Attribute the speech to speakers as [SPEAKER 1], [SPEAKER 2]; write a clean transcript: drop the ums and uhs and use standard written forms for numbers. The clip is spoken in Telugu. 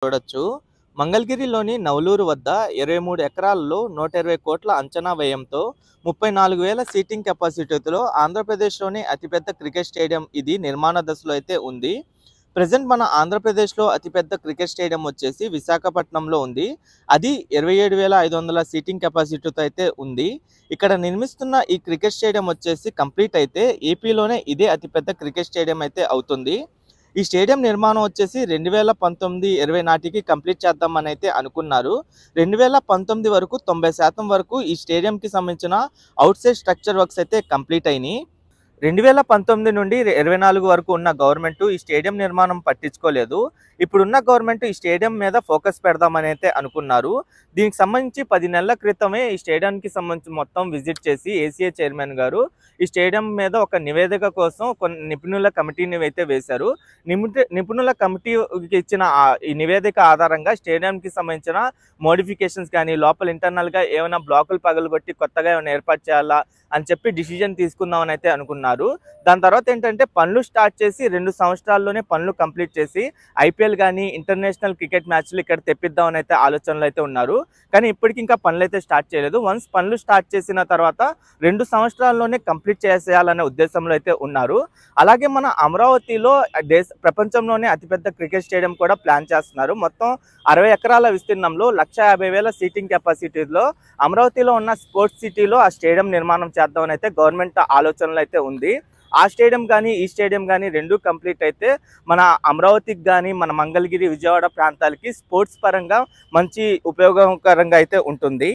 [SPEAKER 1] చూడొచ్చు. మంగళగిరిలోని నవలూరు వద్ద 23 ఎకరాల్లో 120 కోట్ల అంచనా వ్యయంతో 34,000 సీటింగ్ కెపాసిటీతో ఆంధ్రప్రదేశ్లోని అతిపెద్ద క్రికెట్ స్టేడియం ఇది నిర్మాణ దశలో అయితే ఉంది. ప్రెజెంట్ మన ఆంధ్రప్రదేశ్లో అతిపెద్ద క్రికెట్ స్టేడియం వచ్చేసి విశాఖపట్నంలో ఉంది. అది 27,500 సీటింగ్ కెపాసిటీతో అయితే ఉంది. ఇక్కడ నిర్మిస్తున్న ఈ క్రికెట్ స్టేడియం వచ్చేసి కంప్లీట్ అయితే ఏపీలోనే ఇదే అతిపెద్ద క్రికెట్ స్టేడియం అయితే అవుతుంది. ఈ స్టేడియం నిర్మాణం వచ్చేసి 2019-20 నాటికి కంప్లీట్ చేద్దామని అయితే అనుకున్నారు. 2019 వరకు 90% వరకు ఈ స్టేడియంకి సంబంధించిన అవుట్ సైడ్ స్ట్రక్చర్ వర్క్స్ అయితే కంప్లీట్ అయినాయి. 2019 నుండి 24 వరకు ఉన్న గవర్నమెంట్ ఈ స్టేడియం నిర్మాణం పట్టించుకోలేదు. ఇప్పుడున్న గవర్నమెంట్ ఈ స్టేడియం మీద ఫోకస్ పెడదామని అయితే అనుకున్నారు. దీనికి సంబంధించి 10 నెలల క్రితమే ఈ స్టేడియానికి సంబంధించి మొత్తం విజిట్ చేసి ఏసీఏ చైర్మన్ గారు ఈ స్టేడియం మీద ఒక నివేదిక కోసం కొన్ని నిపుణుల కమిటీని అయితే వేశారు. నిపుణుల కమిటీకి ఇచ్చిన ఈ నివేదిక ఆధారంగా స్టేడియంకి సంబంధించిన మోడిఫికేషన్స్ కానీ లోపల ఇంటర్నల్గా ఏమైనా బ్లాకులు పగలగొట్టి కొత్తగా ఏమైనా ఏర్పాటు చేయాలా అని చెప్పి డిసిజన్ తీసుకుందామని అయితే అనుకున్నారు. దాని తర్వాత ఏంటంటే పనులు స్టార్ట్ చేసి 2 సంవత్సరాల్లోనే పనులు కంప్లీట్ చేసి ఐపీఎల్ కానీ ఇంటర్నేషనల్ క్రికెట్ మ్యాచ్లు ఇక్కడ తెప్పిద్దామని అయితే ఆలోచనలు అయితే ఉన్నారు. కానీ ఇప్పటికి ఇంకా పనులు అయితే స్టార్ట్ చేయలేదు. వన్స్ పనులు స్టార్ట్ చేసిన తర్వాత 2 సంవత్సరాల్లోనే కంప్లీట్ చేసేయాలనే ఉద్దేశంలో అయితే ఉన్నారు. అలాగే మన అమరావతిలో ప్రపంచంలోనే అతిపెద్ద క్రికెట్ స్టేడియం కూడా ప్లాన్ చేస్తున్నారు. మొత్తం 60 ఎకరాల విస్తీర్ణంలో 150,000 సీటింగ్ కెపాసిటీలో అమరావతిలో ఉన్న స్పోర్ట్స్ సిటీలో ఆ స్టేడియం నిర్మాణం చేద్దామని అయితే గవర్నమెంట్ ఆలోచనలు అయితే ఉంది. ఆ స్టేడియం కానీ ఈ స్టేడియం కానీ రెండు కంప్లీట్ అయితే మన అమరావతికి కానీ మన మంగళగిరి విజయవాడ ప్రాంతాలకి స్పోర్ట్స్ పరంగా మంచి ఉపయోగకరంగా అయితే ఉంటుంది.